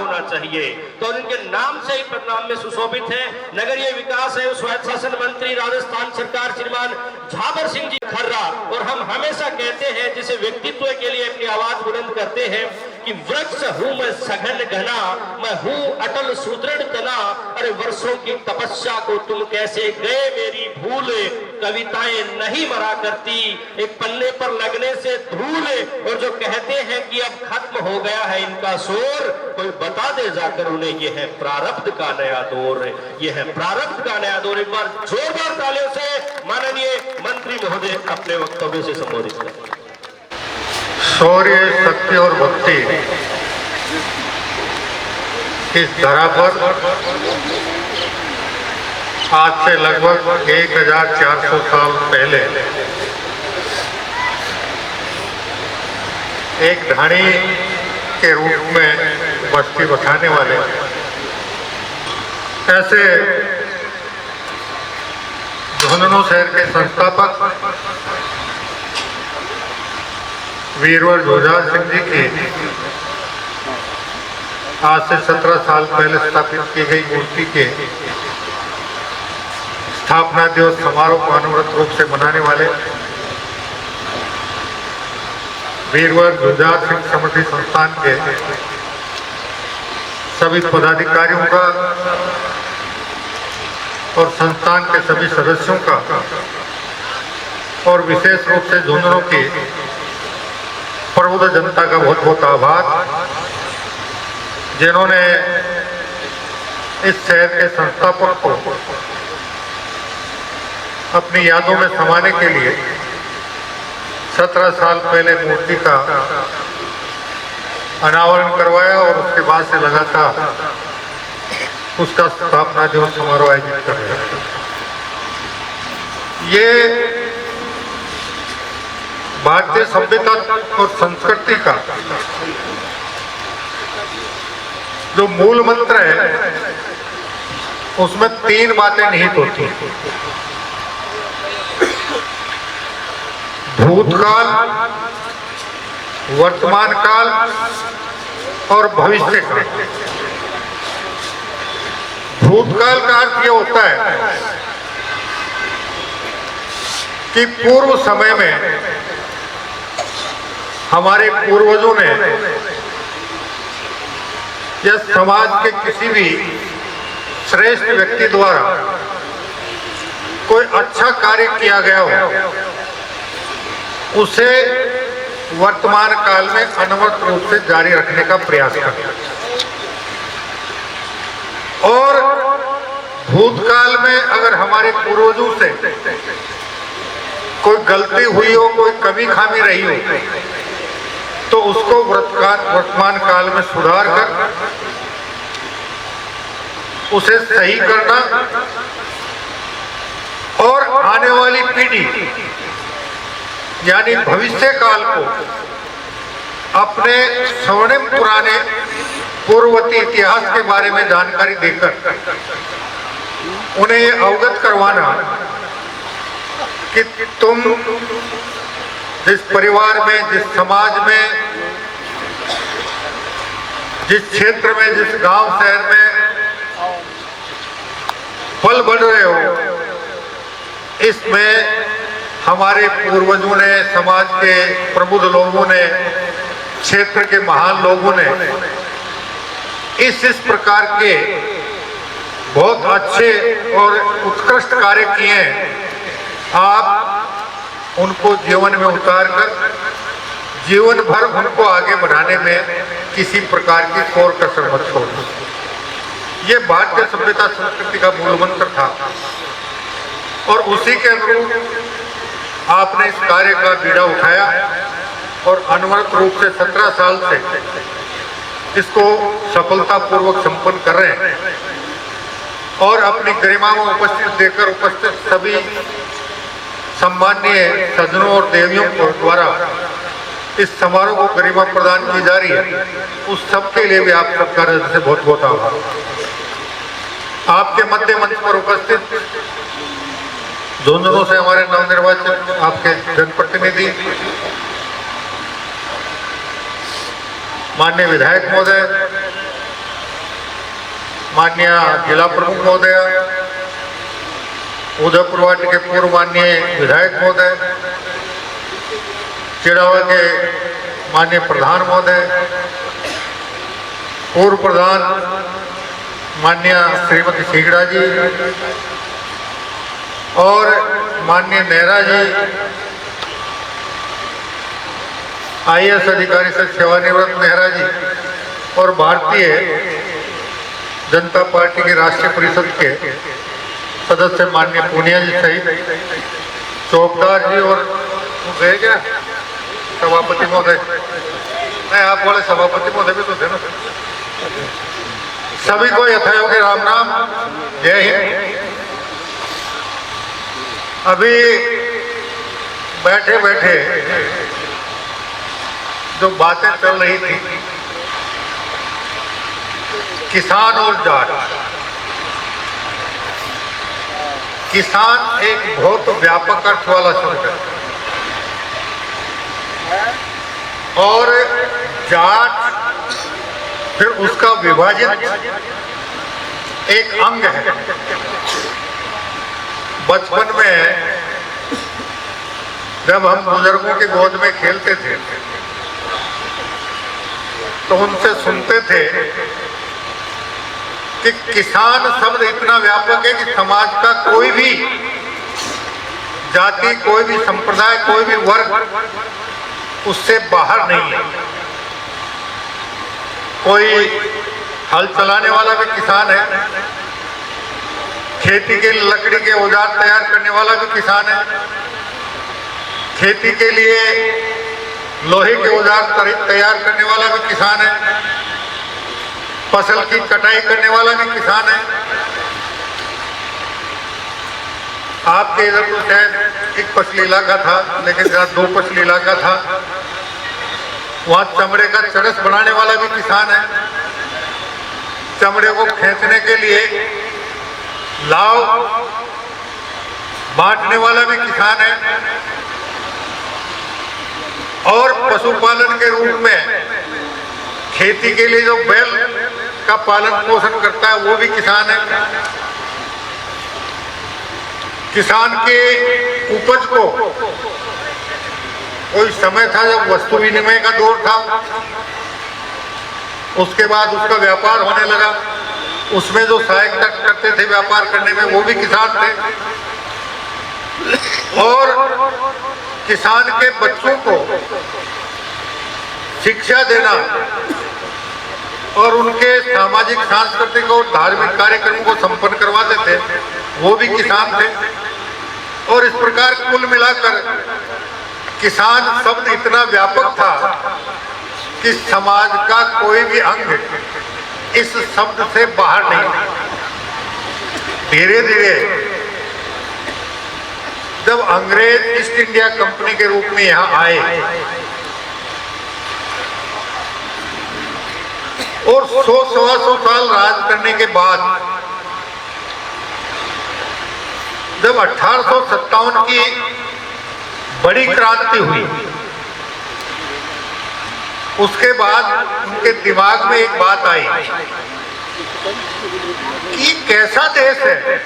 होना चाहिए। तो उनके नाम से ही परिणाम में सुशोभित है। नगरीय विकास एवं स्वायत्त शासन मंत्री राजस्थान सरकार श्रीमान झाबर सिंह जी खर्रा। और हम हमेशा कहते हैं, जिसे व्यक्तित्व के लिए अपनी आवाज बुलंद करते हैं कि वृक्ष हूं मैं सघन घना, मैं हूं अटल सुदृढ़ तना, अरे वर्षों की तपस्या को तुम कैसे गए मेरी भूल, कविताएं नहीं मरा करती एक पन्ने पर लगने से धूल। और जो कहते हैं कि अब खत्म हो गया है इनका शोर, कोई बता दे जाकर उन्हें, ये है प्रारब्ध का नया दौर, ये है प्रारब्ध का नया दौर। एक बार जोरदार तालियों से माननीय मंत्री महोदय अपने वक्तव्य से संबोधित करें। शौर्य, सत्य और भक्ति इस धरा पर आज से लगभग 1400 साल पहले एक ढाणी के रूप में बस्ती बसाने वाले ऐसे झुंझुनू शहर के संस्थापक वीरवर जुझार सिंह जी की आज से 17 साल पहले स्थापित की गई मूर्ति के स्थापना दिवस समारोह को अनवरत रूप से मनाने वाले वीरवर जुझार सिंह स्मृति संस्थान के सभी पदाधिकारियों का और संस्थान के सभी सदस्यों का और विशेष रूप से झुंझुनू की प्रबुद्ध जनता का बहुत बहुत आभार, जिन्होंने इस शहर के संस्थापक को अपनी यादों में समाने के लिए 17 साल पहले मूर्ति का अनावरण करवाया और उसके बाद से लगातार उसका स्थापना दिवस समारोह आयोजित कर रहे हैं। ये भारतीय सभ्यता और संस्कृति का जो मूल मंत्र है उसमें 3 बातें निहित होती हैं: भूतकाल, वर्तमान काल और भविष्य काल। भूतकाल का अर्थ ये होता है कि पूर्व समय में हमारे पूर्वजों ने या समाज के किसी भी श्रेष्ठ व्यक्ति द्वारा कोई अच्छा कार्य किया गया हो, उसे वर्तमान काल में अनवरत रूप से जारी रखने का प्रयास करें। और भूतकाल में अगर हमारे पूर्वजों से कोई गलती हुई हो, कोई कमी खामी रही हो, तो उसको वर्तमान काल में सुधार कर उसे सही करना और आने वाली पीढ़ी यानी भविष्य काल को अपने स्वर्णिम पुराने पूर्ववर्ती इतिहास के बारे में जानकारी देकर उन्हें अवगत करवाना कि तुम जिस परिवार में, जिस समाज में, जिस क्षेत्र में, जिस गांव शहर में पल बढ़ रहे हो, इसमें हमारे पूर्वजों ने, समाज के प्रबुद्ध लोगों ने, क्षेत्र के महान लोगों ने इस प्रकार के बहुत अच्छे और उत्कृष्ट कार्य किए हैं। आप उनको जीवन में उतार कर जीवन भर उनको आगे बढ़ाने में किसी प्रकार की कोर कसर मत छोड़ो। ये भारतीय सभ्यता संस्कृति का मूल मंत्र था और उसी के अनुरूप आपने इस कार्य का बीड़ा उठाया और अनवरत रूप से 17 साल से इसको सफलतापूर्वक संपन्न कर रहे हैं। और अपनी गरिमा में उपस्थित सभी सम्माननीय सज्जनों और देवियों को द्वारा इस समारोह को गरिमा प्रदान की जा रही है, उस सब के लिए भी आप सबका हृदय से बहुत बहुत आभार। आपके मध्य मंच पर उपस्थित झुंझुनू से हमारे नवनिर्वाचित आपके जनप्रतिनिधि माननीय विधायक महोदय, माननीय जिला प्रमुख महोदय, उदयपुर वार्ड के पूर्व माननीय विधायक महोदय, चिड़ावा के माननीय प्रधान महोदय, पूर्व प्रधान माननीय श्रीमती सीगड़ा जी और माननीय नेहरा जी, IAS अधिकारी से सेवानिवृत्त नेहरा जी और भारतीय जनता पार्टी की राष्ट्रीय परिषद के सदस्य माननीय पूनिया जी सहित चौकदार जी और गए क्या सभापति महोदय, नहीं आप वाले सभापति महोदय भी तो थे ना, सभी को यथायोग्य राम राम, जय हिंद। अभी बैठे बैठे जो बातें चल रही थी किसान और जाट, किसान एक बहुत व्यापक अर्थ वाला शब्द है और जाट फिर उसका विभाजित एक अंग है। बचपन में जब हम बुजुर्गों की गोद में खेलते थे तो उनसे सुनते थे कि किसान शब्द इतना व्यापक है कि समाज का कोई भी जाति, कोई भी संप्रदाय, कोई भी वर्ग उससे बाहर नहीं है। कोई हल चलाने वाला भी किसान है, खेती के लिए लकड़ी के औजार तैयार करने वाला भी किसान है, खेती के लिए लोहे के औजार तैयार करने वाला भी किसान है, फसल की कटाई करने वाला भी किसान है। आपके इधर तो शायद एक पसली इलाका था, लेकिन जहाँ 2 पसली इलाका था वहाँ चमड़े का चरस बनाने वाला भी किसान है, चमड़े को खींचने के लिए लाव बांटने वाला भी किसान है और पशुपालन के रूप में खेती के लिए जो बैल का पालन पोषण करता है वो भी किसान है। किसान के उपज को कोई समय था जब वस्तु विनिमय का दौर था, उसके बाद उसका व्यापार होने लगा, उसमें जो सहायता करते थे व्यापार करने में वो भी किसान थे और किसान के बच्चों को शिक्षा देना और उनके सामाजिक, सांस्कृतिक और धार्मिक कार्यक्रमों को संपन्न करवाते थे वो भी किसान थे। और इस प्रकार कुल मिलाकर किसान शब्द इतना व्यापक था कि समाज का कोई भी अंग इस शब्द से बाहर नहीं। धीरे धीरे जब अंग्रेज ईस्ट इंडिया कंपनी के रूप में यहाँ आए और 100-125 साल राज करने के बाद जब 1857 की बड़ी क्रांति हुई, उसके बाद उनके दिमाग में एक बात आई कि कैसा देश है,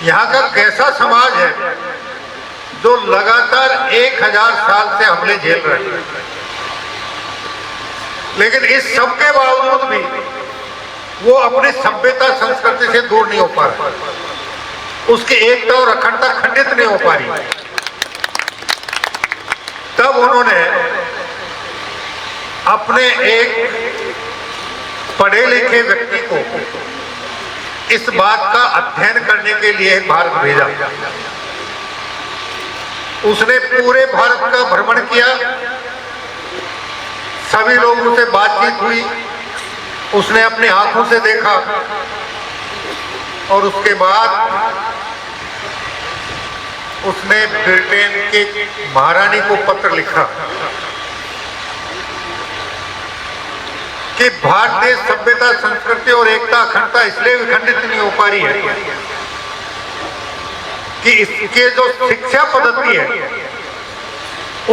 यहाँ का कैसा समाज है जो लगातार 1000 साल से हमले झेल रहे हैं, लेकिन इस सब के बावजूद भी वो अपनी सभ्यता संस्कृति से दूर नहीं हो पा रहा, उसकी एकता और अखंडता खंडित नहीं हो पा रही। तब उन्होंने अपने एक पढ़े लिखे व्यक्ति को इस बात का अध्ययन करने के लिए भारत भेजा। उसने पूरे भारत का भ्रमण किया, सभी लोगों से बातचीत हुई, उसने अपनी आंखों से देखा और उसके बाद उसने ब्रिटेन के महारानी को पत्र लिखा कि भारतीय सभ्यता, संस्कृति और एकता अखंडता इसलिए विखंडित नहीं हो पा रही है कि इसके जो शिक्षा पद्धति है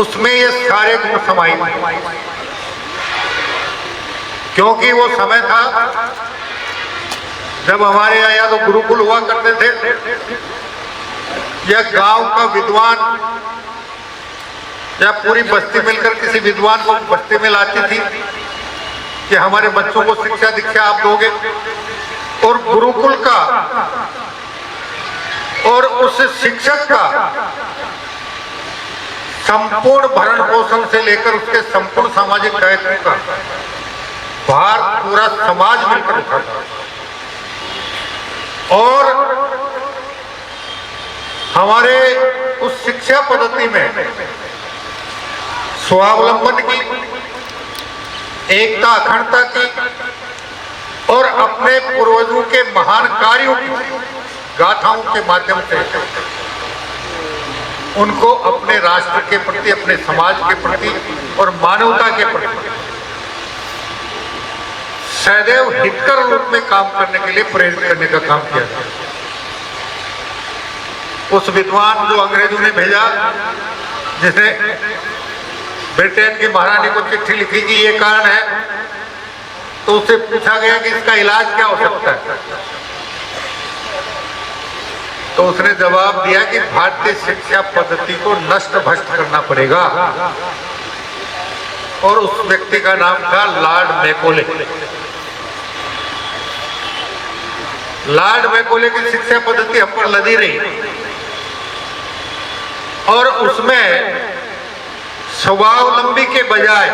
उसमें ये सारे गुण समाहित हैं। क्योंकि वो समय था जब हमारे यहाँ या तो गुरुकुल हुआ करते थे या गांव का विद्वान या पूरी बस्ती मिलकर किसी विद्वान को बस्ती में लाती थी कि हमारे बच्चों को शिक्षा दीक्षा आप दोगे, और गुरुकुल का और उस शिक्षक का संपूर्ण भरण पोषण से लेकर उसके संपूर्ण सामाजिक दायित्व का भार पूरा समाज मिलकर उठाता, और हमारे उस शिक्षा पद्धति में स्वावलंबन की, एकता अखंडता की और अपने पूर्वजों के महान कार्यों की गाथाओं के माध्यम से उनको अपने राष्ट्र के प्रति, अपने समाज के प्रति और मानवता के प्रति सदैव हितकर रूप में काम करने के लिए प्रेरित करने का काम किया था। उस विद्वान जो अंग्रेजों ने भेजा, जिसने ब्रिटेन की महारानी को चिट्ठी लिखी कि ये कारण है, तो उससे पूछा गया कि इसका इलाज क्या हो सकता है, तो उसने जवाब दिया कि भारतीय शिक्षा पद्धति को नष्ट भ्रष्ट करना पड़ेगा, और उस व्यक्ति का नाम था लॉर्ड मैकोले। लॉर्ड मैकोले की शिक्षा पद्धति हम पर लदी रही और उसमें स्वावलंबी के बजाय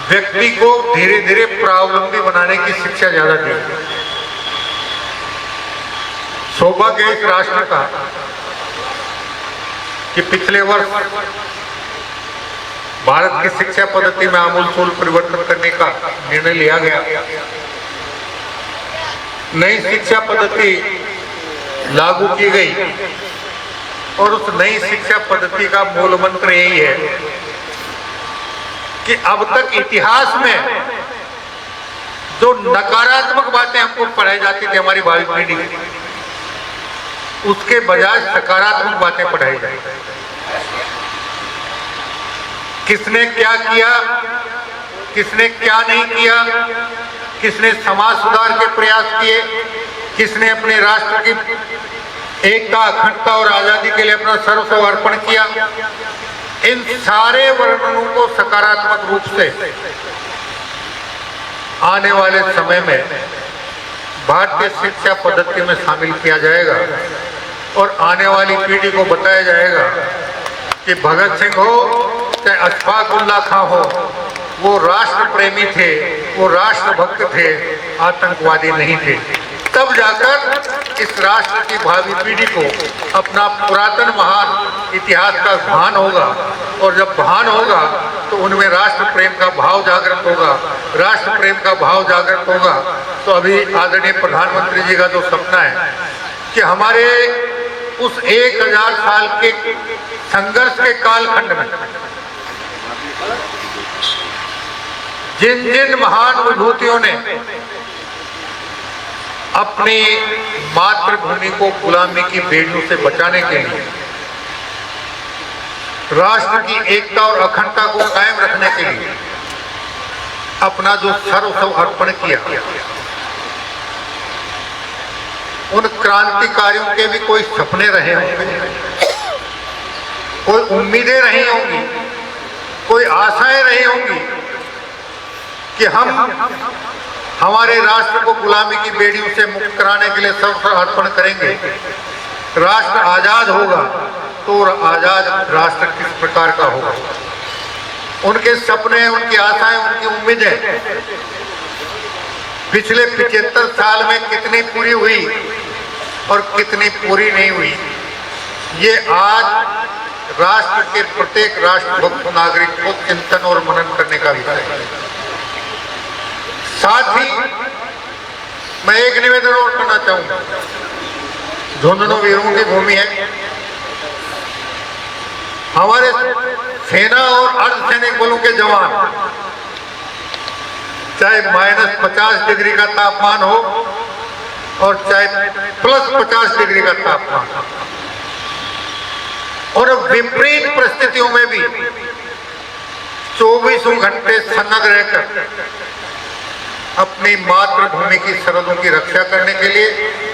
व्यक्ति को धीरे धीरे प्रावलंबी बनाने की शिक्षा ज्यादा दी। सौभाग्य इस राष्ट्र का कि पिछले वर्ष भारत की शिक्षा पद्धति में आमूलचूल परिवर्तन करने का निर्णय लिया गया। नई शिक्षा पद्धति लागू की गई और उस नई शिक्षा पद्धति का मूल मंत्र यही है कि अब तक इतिहास में जो नकारात्मक बातें हमको पढ़ाई जाती थी हमारी भावी पीढ़ी, उसके बजाय सकारात्मक बातें पढ़ाई जाए। किसने क्या किया, किसने क्या नहीं किया, किसने समाज सुधार के प्रयास किए, किसने अपने राष्ट्र की एकता अखंडता और आजादी के लिए अपना सर्वस्व अर्पण किया, इन सारे वर्णनों को सकारात्मक रूप से आने वाले समय में भारतीय शिक्षा पद्धति में शामिल किया जाएगा और आने वाली पीढ़ी को बताया जाएगा कि भगत सिंह हो चाहे अशफाक उल्लाह खां हो, वो राष्ट्र प्रेमी थे, वो राष्ट्रभक्त थे, आतंकवादी नहीं थे। तब जाकर इस राष्ट्र की भावी पीढ़ी को अपना पुरातन महान इतिहास का भान होगा, और जब भान होगा तो उनमें राष्ट्र प्रेम का भाव जागृत होगा। राष्ट्र प्रेम का भाव जागृत होगा तो अभी आदरणीय प्रधानमंत्री जी का जो सपना है कि हमारे उस 1000 साल के संघर्ष के कालखंड में जिन जिन महान विभूतियों ने अपनी मातृभूमि को गुलामी की बेड़ियों से बचाने के लिए, राष्ट्र की एकता और अखंडता को कायम रखने के लिए अपना जो सर्वस्व अर्पण किया, उन क्रांतिकारियों के भी कोई सपने रहे होंगे, कोई उम्मीदें रही होंगी, कोई आशाएं रही होंगी कि हम हमारे राष्ट्र को गुलामी की बेड़ियों से मुक्त कराने के लिए सर्वस्व अर्पण करेंगे। राष्ट्र आजाद होगा तो आजाद राष्ट्र किस प्रकार का होगा। उनके सपने, उनकी आशाएं, उनकी उम्मीदें पिछले 75 साल में कितनी पूरी हुई और कितनी पूरी नहीं हुई, ये आज राष्ट्र के प्रत्येक राष्ट्रभक्त नागरिक को चिंतन और मनन करने का विषय है। साथ ही मैं एक निवेदन और करना चाहूंगा। झुंझुनू वीरों की भूमि है। हमारे सेना और अर्धसैनिक बलों के जवान चाहे -50 डिग्री का तापमान हो और चाहे +50 डिग्री का तापमान, और विपरीत परिस्थितियों में भी 24 घंटे सन्नद्ध रहकर अपनी मातृभूमि की सरहदों की रक्षा करने के लिए,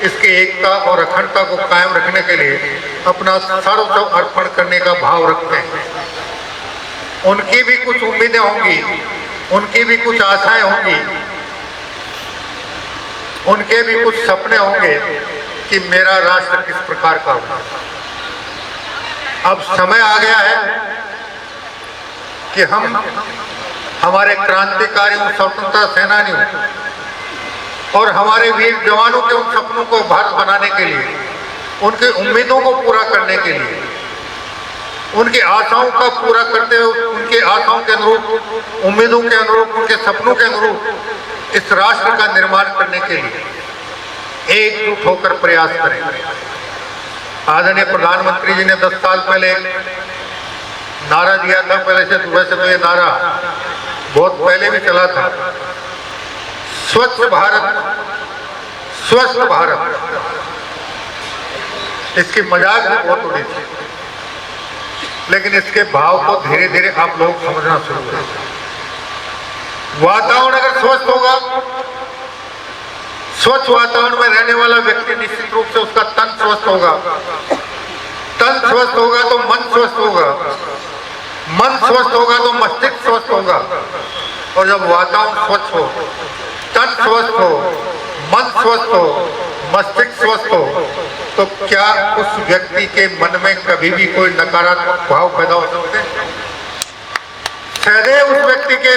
इसकी एकता और अखंडता को कायम रखने के लिए अपना सर्वस्व अर्पण करने का भाव रखते हैं। उनकी भी कुछ उम्मीदें होंगी, उनकी भी कुछ आशाएं होंगी, उनके भी कुछ सपने होंगे कि मेरा राष्ट्र किस प्रकार का होगा। अब समय आ गया है कि हम हमारे क्रांतिकारियों, स्वतंत्रता सेनानियों और हमारे वीर जवानों के उन सपनों को भारत बनाने के लिए, उनकी उम्मीदों को पूरा करने के लिए, उनकी आशाओं का पूरा करते हुए, उनके आशाओं के अनुरूप, उम्मीदों के अनुरूप, उनके सपनों के अनुरूप इस राष्ट्र का निर्माण करने के लिए एकजुट होकर प्रयास करें। आदरणीय प्रधानमंत्री जी ने 10 साल पहले नारा दिया था, वैसे तो ये नारा बहुत पहले भी चला था, स्वच्छ भारत, स्वस्थ भारत। इसकी मजाक भी बहुत उड़ी थी, लेकिन इसके भाव को धीरे धीरे आप लोग समझना शुरू करें। वातावरण अगर स्वस्थ होगा, स्वच्छ वातावरण में रहने वाला व्यक्ति निश्चित रूप से उसका तन स्वस्थ होगा, तन स्वस्थ होगा तो मन स्वस्थ होगा, मन स्वस्थ होगा तो मस्तिष्क स्वस्थ होगा। और जब वातावरण स्वच्छ हो, तन स्वस्थ हो, मन स्वस्थ हो, मस्तिष्क स्वस्थ हो, तो क्या उस व्यक्ति के मन में कभी भी कोई नकारात्मक भाव पैदा हो सकते हैं? सदैव उस व्यक्ति के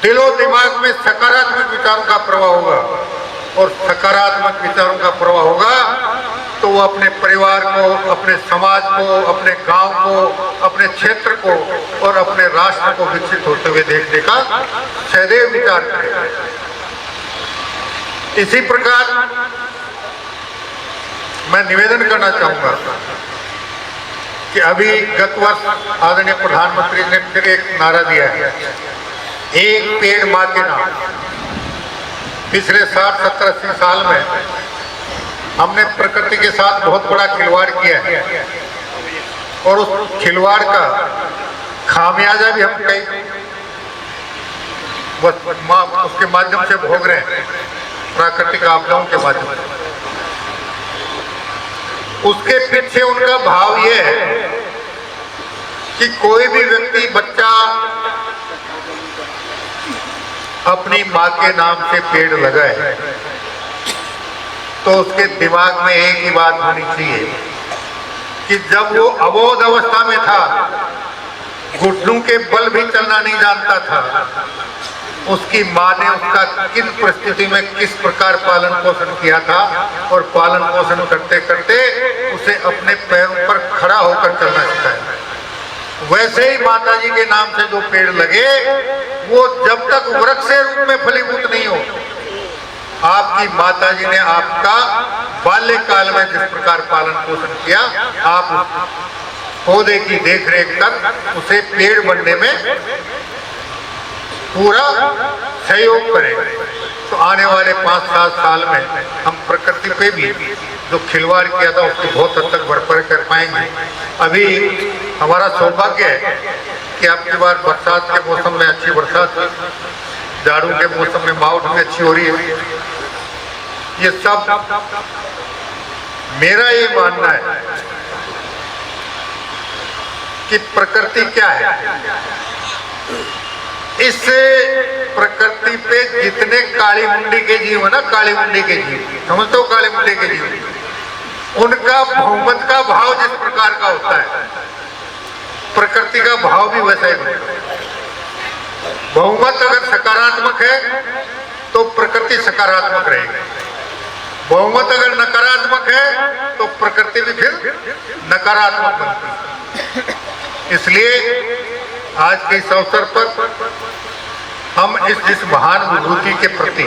दिलो दिमाग में सकारात्मक विचारों का प्रवाह होगा, और सकारात्मक विचारों का प्रवाह होगा तो वो अपने परिवार को, अपने समाज को, अपने गांव को, अपने क्षेत्र को और अपने राष्ट्र को विकसित होते हुए देखने का सदैव विचार करेगा। इसी प्रकार मैं निवेदन करना चाहूंगा कि अभी गत वर्ष आदरणीय प्रधानमंत्री ने फिर एक नारा दिया है, एक पेड़ मां के नाम। पिछले 60, 70, 80 साल में हमने प्रकृति के साथ बहुत बड़ा खिलवाड़ किया है, और उस खिलवाड़ का खामियाजा भी हम कई उसके माध्यम से भोग रहे हैं, प्राकृतिक आपदाओं के माध्यम से। उसके पीछे उनका भाव यह है कि कोई भी व्यक्ति, बच्चा अपनी माँ के नाम से पेड़ लगाए तो उसके दिमाग में एक ही बात होनी चाहिए कि जब वो अबोध अवस्था में था, घुटनों के बल भी चलना नहीं जानता था, उसकी माँ ने उसका किस परिस्थिति में किस प्रकार पालन पोषण किया था, और पालन पोषण करते करते उसे अपने पैरों पर खड़ा होकर चलना सिखाया। वैसे ही माता जी के नाम से जो पेड़ लगे, वो जब तक वृक्ष के रूप में फलीभूत नहीं हो, आपकी माता जी ने आपका बाल्यकाल में जिस प्रकार पालन पोषण किया, आप उस पौधे की देखरेख कर उसे पेड़ बनने में पूरा सहयोग करें। तो आने वाले 5-7 साल में हम प्रकृति पे भी जो खिलवाड़ किया था उसकी बहुत हद तक भरपाई कर पाएंगे। अभी हमारा सौभाग्य है कि आपकी बार बरसात के मौसम में अच्छी बरसात हुई, जाड़ों के मौसम में मावठ भी अच्छी हो रही है। ये सब मेरा ये मानना है कि प्रकृति क्या है, इस प्रकृति पे जितने काली मुंडी के जीव है ना, काली मुंडी के जीव, समझते हो काली मुंडी के जीव, उनका बहुमत का भाव जिस प्रकार का होता है, प्रकृति का भाव भी वैसा ही होता है। बहुमत अगर सकारात्मक है तो प्रकृति सकारात्मक रहेगी, बहुमत अगर नकारात्मक है तो प्रकृति भी फिर नकारात्मक बनती है। इसलिए आज के इस अवसर पर हम इस महान विभूति के प्रति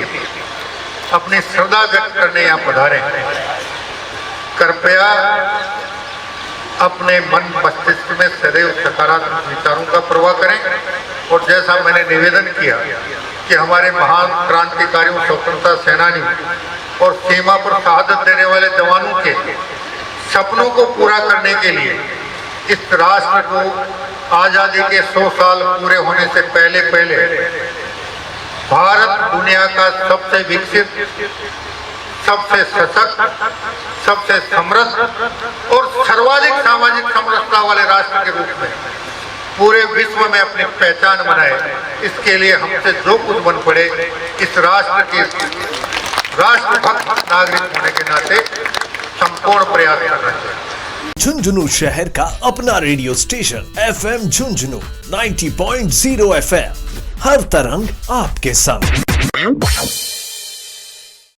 अपनी श्रद्धा व्यक्त करने यहाँ पधारे। कृपया अपने मन मस्तिष्क में सदैव सकारात्मक विचारों का प्रवाह करें, और जैसा मैंने निवेदन किया कि हमारे महान क्रांतिकारियों, स्वतंत्रता सेनानियों और सीमा पर शहादत देने वाले जवानों के सपनों को पूरा करने के लिए इस राष्ट्र को आज़ादी के 100 साल पूरे होने से पहले भारत दुनिया का सबसे विकसित, सबसे सशक्त, सबसे समृद्ध और सर्वाधिक सामाजिक समरसता वाले राष्ट्र के रूप में पूरे विश्व में अपनी पहचान बनाए, इसके लिए हमसे जो कुछ बन पड़े इस राष्ट्र के राष्ट्रभक्त नागरिक होने के नाते संपूर्ण प्रयास करना चाहिए। झुंझुनू शहर का अपना radio station FM Jhunjhunu 90.0 FM, हर तरंग आपके संग।